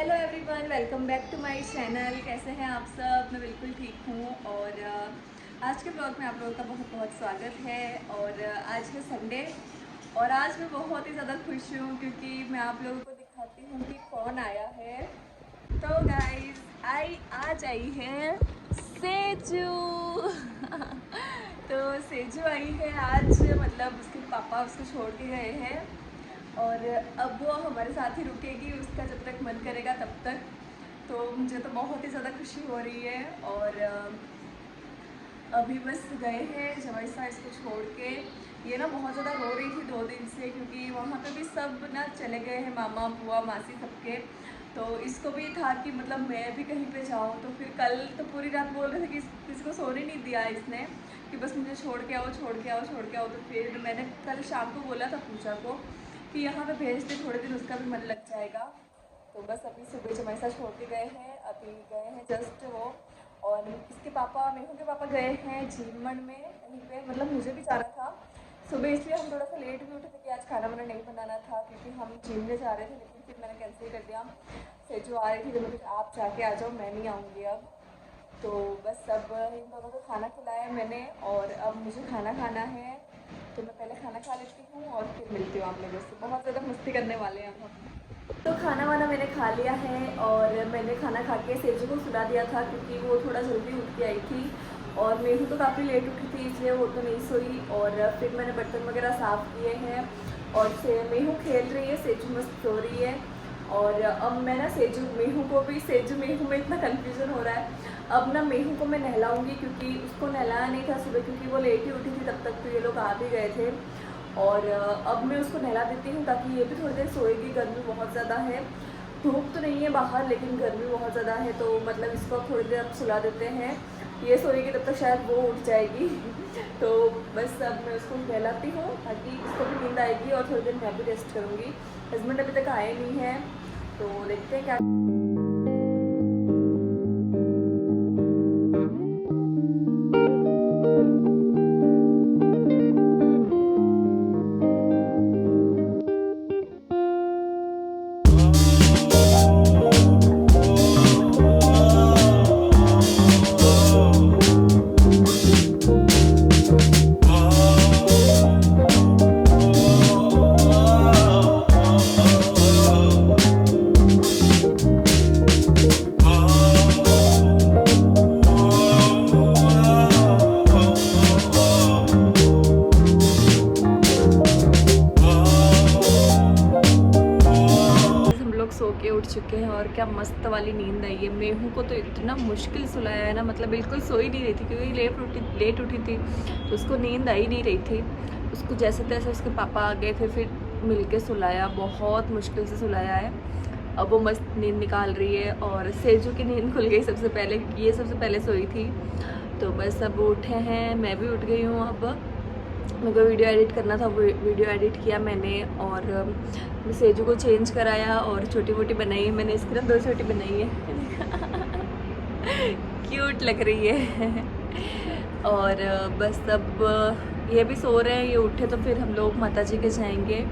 Hello everyone, welcome back to my channel. कैसे हैं आप सब? मैं बिल्कुल ठीक हूँ। और आज के ब्लॉग में आप लोगों का बहुत बहुत स्वागत है। और आज है संडे और आज मैं बहुत ही ज़्यादा खुश हूँ क्योंकि मैं आप लोगों को दिखाती हूँ कि कौन आया है। तो गाइस आज आई है सेजू। तो सेजू आई है आज, मतलब उसके पापा उसको छोड़ के गए हैं और अब वो हमारे साथ ही रुकेगी, उसका जब तक मन करेगा तब तक। तो मुझे तो बहुत ही ज़्यादा खुशी हो रही है। और अभी बस गए हैं जवैसा इसको छोड़ के। ये ना बहुत ज़्यादा रो रही थी 2 दिन से क्योंकि वहाँ पे भी सब ना चले गए हैं, मामा बुआ मासी सबके। तो इसको भी था कि मतलब मैं भी कहीं पे जाऊँ। तो फिर कल तो पूरी रात बोल रहे थे कि किसी को सोने नहीं दिया इसने, कि बस मुझे छोड़ के आओ छोड़ के आओ छोड़ के आओ। तो फिर मैंने कल शाम को बोला था पूजा को कि यहाँ पे भेज दे, थोड़े दिन उसका भी मन लग जाएगा। तो बस अभी सुबह जमैसा छोड़ के गए हैं, अभी गए हैं जस्ट वो। और इसके पापा, मेहू के पापा गए हैं झीलमन में कहीं पे, मतलब मुझे भी जाना था सुबह, इसलिए हम थोड़ा सा लेट भी उठे थे कि आज खाना वाना नहीं बनाना था क्योंकि हम झीलने जा रहे थे। लेकिन फिर मैंने कैंसिल कर दिया। सेजू आ रही थी तो मुझे आप जाके आ जाओ, मैं नहीं आऊँगी अब। तो बस अब इन दोनों को खाना खिलाया मैंने और अब मुझे खाना खाना है। तो मैं पहले खाना खा लेती हूँ और फिर मिलती हूँ आप लोगों से। बहुत ज़्यादा मस्ती करने वाले हैं हम। तो खाना वाना मैंने खा लिया है और मैंने खाना खा के सेजू को सुला दिया था क्योंकि वो थोड़ा जल्दी उठ के आई थी। और मेहू तो काफ़ी लेट उठी थी इसलिए वो तो नहीं सोई। और फिर मैंने बर्तन वगैरह साफ़ किए हैं और से मेहू खेल रही है, सेजू मस्त सो रही है। और अब मैं ना सेजू मेहू को भी, सेजू मेहू में इतना कन्फ्यूज़न हो रहा है। अब ना मेहू को मैं नहलाऊँगी क्योंकि उसको नहलाया नहीं था सुबह क्योंकि वो लेट ही उठी थी, तब तक तो ये लोग आ भी गए थे। और अब मैं उसको नहला देती हूँ ताकि ये भी थोड़ी देर सोएगी। गर्मी बहुत ज़्यादा है, धूप तो नहीं है बाहर लेकिन गर्मी बहुत ज़्यादा है। तो मतलब इसको अब थोड़ी देर अब सुला देते हैं, ये सोएगी तब तक शायद वो उठ जाएगी। तो बस अब मैं उसको नहलाती हूँ ताकि इसको भी नींद आएगी और थोड़ी देर मैं भी रेस्ट करूँगी। हस्बैंड अभी तक आए नहीं हैं तो देखते हैं क्या। सो के उठ चुके हैं और क्या मस्त वाली नींद आई है। मेहू को तो इतना मुश्किल सुलाया है ना, मतलब बिल्कुल सो ही नहीं रही थी क्योंकि लेट उठी थी तो उसको नींद आ ही नहीं रही थी। उसको जैसे तैसे उसके पापा आ गए थे, फिर मिल के सुलाया, बहुत मुश्किल से सुलाया है। अब वो मस्त नींद निकाल रही है और सेजू की नींद खुल गई सबसे पहले क्योंकि ये सबसे पहले सोई थी। तो बस अब उठे हैं, मैं भी उठ गई हूँ। अब मेरे को वीडियो एडिट करना था, वो वीडियो एडिट किया मैंने और सेजू को चेंज कराया और छोटी मोटी बनाई है मैंने। इसकी ना 2 छोटी बनाई है। क्यूट लग रही है। और बस अब ये भी सो रहे हैं, ये उठे तो फिर हम लोग माता जी के जाएंगे।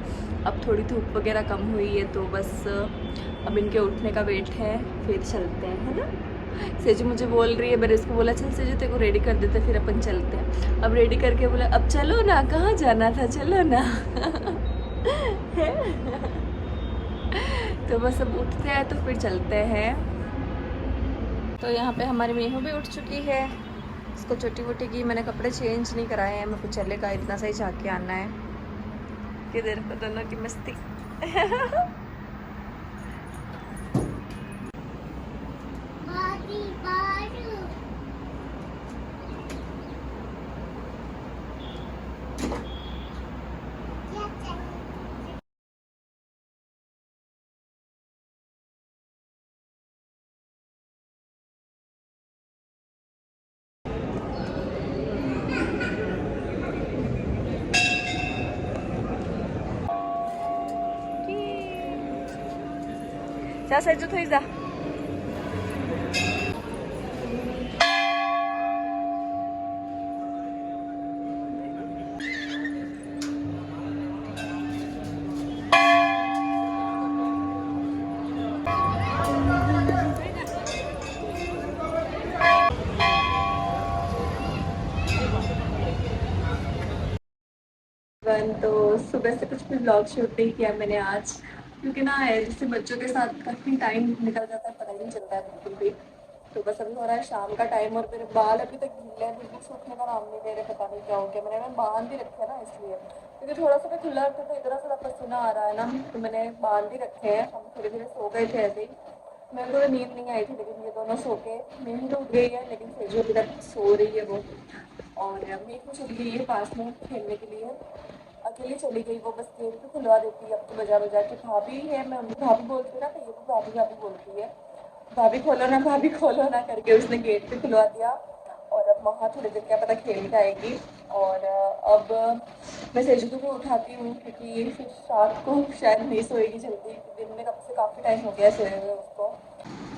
अब थोड़ी धूप वगैरह कम हुई है तो बस अब इनके उठने का वेट है, फिर चलते हैं, है ना। सेजू मुझे बोल रही है, मैंने इसको बोला चल सेजू तेरे को रेडी कर देते फिर अपन चलते हैं। अब रेडी करके बोला अब चलो ना, कहाँ जाना था, चलो ना। तो बस अब उठते हैं तो फिर चलते हैं। तो यहाँ पे हमारी मेहू भी उठ चुकी है, इसको छोटी वोटी की मैंने कपड़े चेंज नहीं कराए हैं, मेरे को चलेगा इतना सही जाके आना है। किधर को दोनों की मस्ती। जा सेजू थोड़ी जा। तो सुबह से कुछ भी ब्लॉग शूट नहीं किया मैंने आज, क्योंकि ना जैसे बच्चों के साथ काफ़ी टाइम निकल जाता है, पता ही नहीं चलता है बिल्कुल भी। तो बस अभी हो रहा है शाम का टाइम और मेरे बाल अभी तक गीले हैं, बिल्कुल सूखने का नाम नहीं ले रहे, पता नहीं क्या हो गया। मैं बांध ही रखे हैं ना इसलिए, क्योंकि थोड़ा सा भी खुला रखते तो इतना ज़्यादा पसीना आ रहा है ना, तो मैंने बांध ही रखे हैं। हम धीरे धीरे सो गए थे ऐसे ही, मेरे को तो नींद नहीं आई थी, लेकिन ये दोनों सो के, नींद तो उठ गई है लेकिन सेजो अभी तक सो रही है वो। और मेरे को चली गई है पास में खेलने के लिए, अकेली चली गई वो, बस गेट भी खुलवा देती है अब तो बजा बजा के। भाभी है, मैं उनको भाभी बोलती हूँ ना, तो ये भी भाभी भाभी बोलती है, भाभी खोलो ना, भाभी खोलो ना करके उसने गेट भी खुलवा दिया। और अब वहाँ थोड़ी देर क्या पता खेल के आएगी। और अब मैं सेजू को उठाती हूँ, क्योंकि फिर रात को शायद नहीं सोएगी जल्दी, दिन में कब से काफ़ी टाइम हो गया सोए हुए उसको।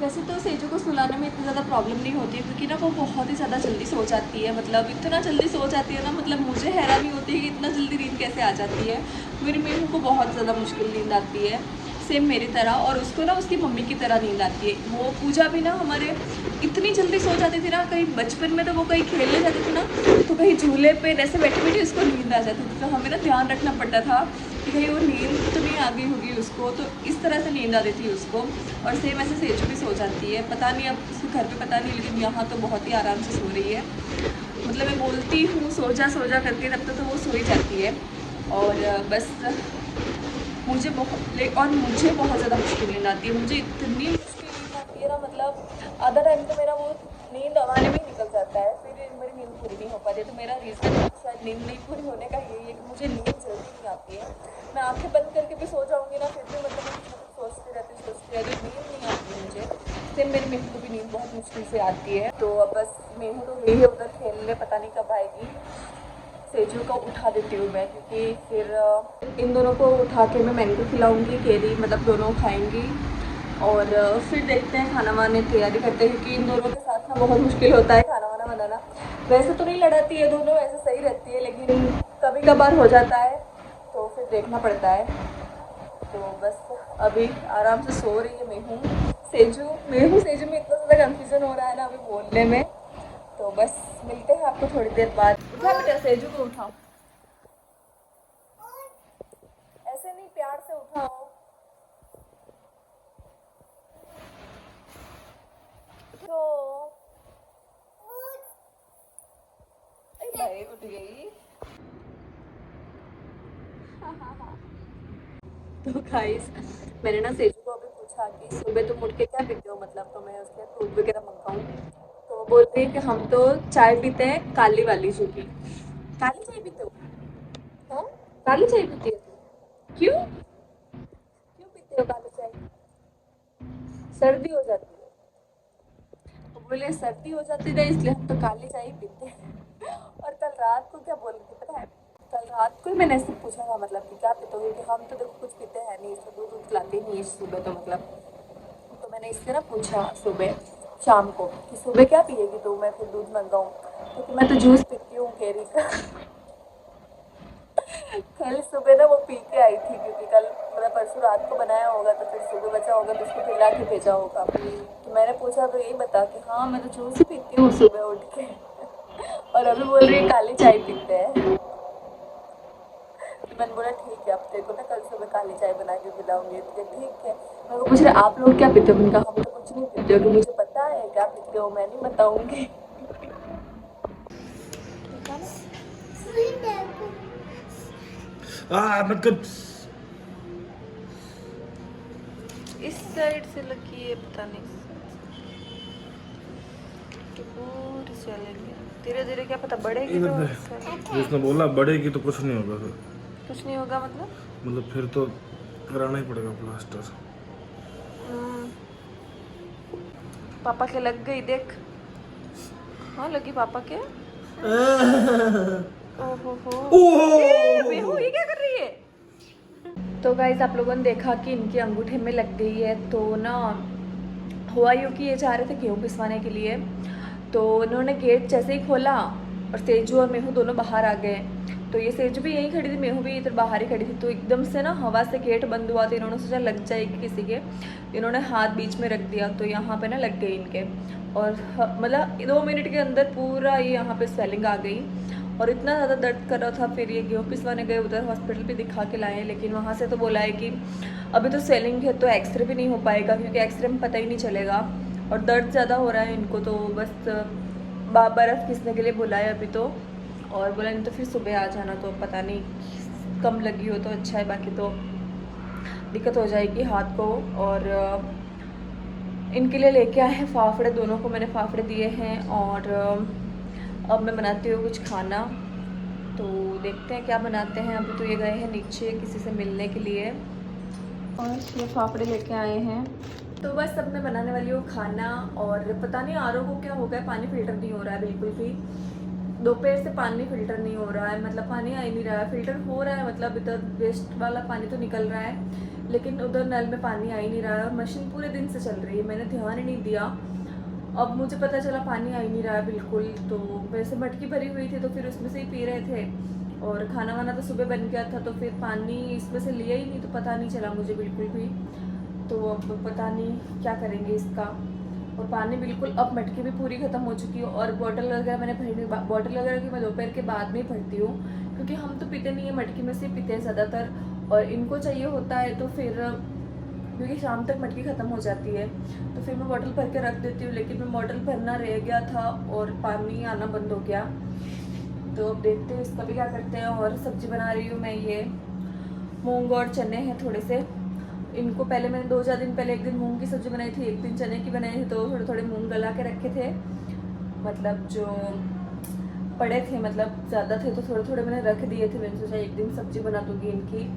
वैसे तो सेजू को सुलाने में इतनी ज़्यादा प्रॉब्लम नहीं होती है, क्योंकि ना वो बहुत ही ज़्यादा जल्दी सो जाती है, मतलब इतना जल्दी सो जाती है ना, मतलब मुझे हैरानी होती है कि इतना जल्दी नींद कैसे आ जाती है। मेरी मेरे को बहुत ज़्यादा मुश्किल नींद आती है, सेम मेरी तरह। और उसको ना उसकी मम्मी की तरह नींद आती है। वो पूजा भी ना हमारे इतनी जल्दी सो जाती थी ना, कहीं बचपन में तो वो कहीं खेलने जाती थी ना, तो कहीं झूले पे ऐसे बैठे बैठे उसको नींद आ जाती थी, तो हमें ना ध्यान रखना पड़ता था कि कहीं वो नींद तो नहीं आ गई होगी उसको, तो इस तरह से नींद आती थी उसको। और सेम ऐसे सेजू भी सो जाती है, पता नहीं अब उसके घर पे पता नहीं, लेकिन यहाँ तो बहुत ही आराम से सो रही है। मतलब मैं बोलती हूँ सो जा करके, तब तक तो वो सो ही जाती है। और बस मुझे बहुत ज़्यादा मुश्किल नींद आती है, मुझे इतनी मुश्किल नींद आती है ना, मतलब आधा टाइम तो मेरा वो नींद आने में ही निकल जाता है, फिर मेरी नींद पूरी नहीं हो पाती। तो मेरा रीज़न शायद नींद नहीं पूरी होने का यही है कि मुझे नींद जल्दी नहीं आती है। मैं आंखें बंद करके भी सो जाऊँगी ना, फिर भी मतलब मैं कुछ सोचती रहती, नींद नहीं आती है मुझे। सेम मेरी मेहू को भी नींद बहुत मुश्किल से आती है। तो अब बस मेहू तो गई है उधर खेलने, पता नहीं कब आएगी। सेजू को उठा देती हूँ मैं, क्योंकि फिर इन दोनों को उठा के मैं मैंगो खिलाऊंगी, केरी मतलब दोनों खाएंगी। और फिर देखते हैं, खाना वाने तैयारी करते हैं, क्योंकि इन दोनों के साथ ना बहुत मुश्किल होता है खाना वाना बनाना। वैसे तो नहीं लड़ाती है दोनों, वैसे सही रहती है, लेकिन कभी कभार हो जाता है तो फिर देखना पड़ता है। तो बस अभी आराम से सो रही है मेहू सेजू में इतना ज़्यादा कन्फ्यूज़न हो रहा है ना अभी बोलने में। तो बस मिलते हैं आपको थोड़ी देर बाद। उठा बेटा, सेजू को उठाओ, ऐसे नहीं, प्यार से उठाओ। तो भाई उठ गई। तो गाइस, मैंने ना सेजू को अभी पूछा कि सुबह तुम उठ के क्या पीते हो, मतलब तो मैं उसके दूध वगैरह मंगाऊँ। तो वो बोलती है कि हम तो चाय पीते हैं, काली वाली जो की। काली चाय पीते हो? हाँ, काली चाय पीती है तू? क्यों क्यों पीते हो काली चाय? सर्दी हो जाती है? तो बोले सर्दी हो जाती है इसलिए हम तो काली चाय ही पीते हैं। और कल रात को क्या बोल रही थी पता है? कल रात को ही मैंने ऐसे पूछा था, मतलब कि क्या पीते हो, क्योंकि हम तो देखो कुछ पीते हैं नहीं, इसको दूध खिलाते नहीं है सुबह, तो मतलब तो मैंने इससे ना पूछा सुबह शाम को कि सुबह क्या पिएगी तो मैं फिर दूध मंगाऊँ, क्योंकि मैं तो जूस पीती हूँ केरी का। कल सुबह ना वो पी के आई थी, क्योंकि कल मतलब परसों रात को बनाया होगा, तो फिर सुबह बचा होगा तो उसको पिला के भेजा होगा। तो मैंने पूछा तो यही बता कि हाँ मैं तो जूस ही पीती हूँ सुबह उठ के। और अभी बोल रही है काली चाय पीते हैं। तो मैंने बोला ठीक है, अब तेरे को ना कल सुबह काली चाय बना के पिलाऊंगी। तो ठीक है। मैं वो पूछ रहे आप लोग क्या पीते हो, मैंने कहा हम तो कुछ नहीं पीते हो, कि मुझे पता है क्या पीते हो, मैं नहीं बताऊंगी। मतलब इस साइड से लगी है, पता नहीं तो पूरी चलेंगे धीरे धीरे, क्या पता बढ़ेगी तो उसने बोला बढ़ेगी तो कुछ नहीं होगा फिर। कुछ नहीं होगा मतलब फिर तो कराना ही पड़ेगा प्लास्टर। पापा के लग गई देख। हाँ लगी पापा के। ओहो बेहू ये क्या कर रही है? तो गाइस आप लोगों ने देखा कि इनके अंगूठे में लग गई है, तो ना हुआ यूँ कि ये जा रहे थे गेहूँ पिसवाने के लिए। तो इन्होंने गेट जैसे ही खोला और सेजू और मेहू दोनों बाहर आ गए। तो ये सेजू भी यहीं खड़ी थी, मेहू भी इधर बाहर ही खड़ी थी। तो एकदम से ना हवा से गेट बंद हुआ, तो इन्होंने सोचा लग जाएगी किसी के, इन्होंने हाथ बीच में रख दिया, तो यहाँ पे ना लग गई इनके। और मतलब 2 मिनट के अंदर पूरा ये यहाँ पे स्वेलिंग आ गई। और इतना ज़्यादा दर्द कर रहा था। फिर ये गेहूँ पिसवाने गए उधर हॉस्पिटल पे दिखा के लाए, लेकिन वहाँ से तो बोला है कि अभी तो स्वेलिंग है तो एक्सरे भी नहीं हो पाएगा, क्योंकि एक्सरे में पता ही नहीं चलेगा। और दर्द ज़्यादा हो रहा है इनको, तो बस बर्फ़ खींचने के लिए बुलाया अभी तो, और बोला नहीं तो फिर सुबह आ जाना। तो पता नहीं कम लगी हो तो अच्छा है, बाकी तो दिक्कत हो जाएगी हाथ को। और इनके लिए लेके आए हैं फाफड़े, दोनों को मैंने फाफड़े दिए हैं। और अब मैं बनाती हूँ कुछ खाना, तो देखते हैं क्या बनाते हैं। अभी तो ये गए हैं नीचे किसी से मिलने के लिए, और ये फाफड़े लेके आए हैं। तो बस अब मैं बनाने वाली हूँ खाना। और पता नहीं आरओ को क्या हो गया, पानी फिल्टर नहीं हो रहा है बिल्कुल भी। दोपहर से पानी फिल्टर नहीं हो रहा है, मतलब पानी आ ही नहीं रहा है। फिल्टर हो रहा है, मतलब इधर वेस्ट वाला पानी तो निकल रहा है, लेकिन उधर नल में पानी आ ही नहीं रहा है। और मशीन पूरे दिन से चल रही है, मैंने ध्यान ही नहीं दिया। अब मुझे पता चला पानी आ ही नहीं रहा है बिल्कुल। तो वैसे मटकी भरी हुई थी तो फिर उसमें से ही पी रहे थे, और खाना वाना तो सुबह बन गया था, तो फिर पानी इसमें से लिया ही नहीं, तो पता नहीं चला मुझे बिल्कुल भी। तो अब पता नहीं क्या करेंगे इसका। और पानी बिल्कुल, अब मटकी भी पूरी ख़त्म हो चुकी है। और बॉटल वगैरह मैंने भरनी, बॉटल वगैरह की मैं दोपहर के बाद में ही भरती हूँ, क्योंकि हम तो पीते नहीं है, मटकी में से पीते हैं ज़्यादातर। और इनको चाहिए होता है तो फिर, क्योंकि शाम तक मटकी ख़त्म हो जाती है, तो फिर मैं बॉटल भर के रख देती हूँ। लेकिन मैं बॉटल भरना रह गया था और पानी आना बंद हो गया। तो अब देखते हैं इसका भी क्या करते हैं। और सब्ज़ी बना रही हूँ मैं, ये मूंग और चने हैं थोड़े से। इनको पहले मैंने 2-4 दिन पहले एक दिन मूंग की सब्ज़ी बनाई थी, एक दिन चने की बनाई थी। तो थोड़े थोड़े मूंग गला के रखे थे, मतलब जो पड़े थे, मतलब ज़्यादा थे तो थोड़े थोड़े मैंने रख दिए थे। मैंने सोचा एक दिन सब्ज़ी बना दूँगी इनकी।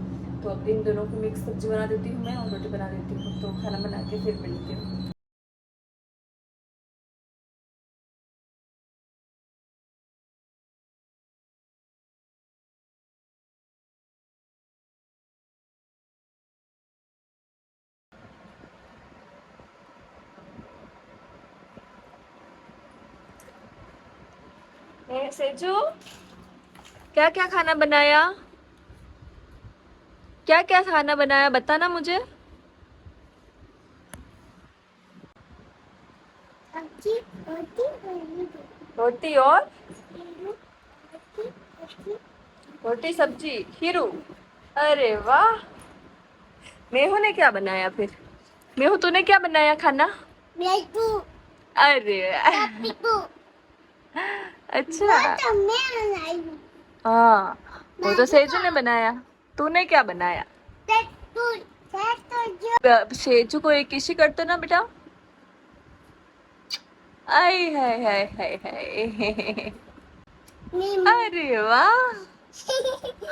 तो अब इन दोनों की मिक्स सब्ज़ी बना देती हूँ मैं, और रोटी बना देती हूँ। तो खाना बना के फिर मिलती हूँ। सेजू, क्या क्या खाना बनाया? क्या क्या खाना बनाया बताना मुझे। रोटी और रोटी सब्जी खीरू। अरे वाह। मेहू ने क्या बनाया फिर? मेहू तूने क्या बनाया खाना? अरे अच्छा, हाँ वो तो सेजू ने बनाया। तूने क्या बनाया? सेजू को एक किसी करते ना बेटा। आई हाय हाय हाय हाय। अरे वाह।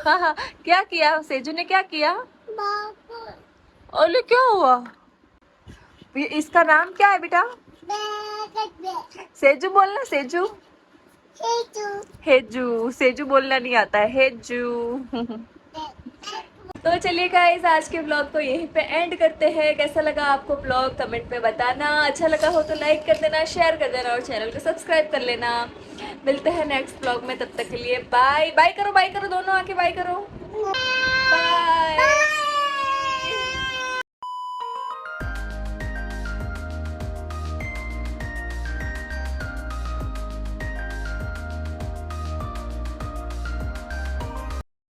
हाँ हाँ, क्या किया सेजू ने, क्या किया? ओले क्या हुआ? इसका नाम क्या है बेटा? सेजू बोलना, सेजू। हेजू, सेजू बोलना नहीं आता है, हेजू। तो चलिए गाइस, आज के ब्लॉग को यहीं पे एंड करते हैं। कैसा लगा आपको ब्लॉग कमेंट में बताना। अच्छा लगा हो तो लाइक कर देना, शेयर कर देना, और चैनल को सब्सक्राइब कर लेना। मिलते हैं नेक्स्ट ब्लॉग में, तब तक के लिए बाय। बाय करो, बाय करो, दोनों आके बाय करो।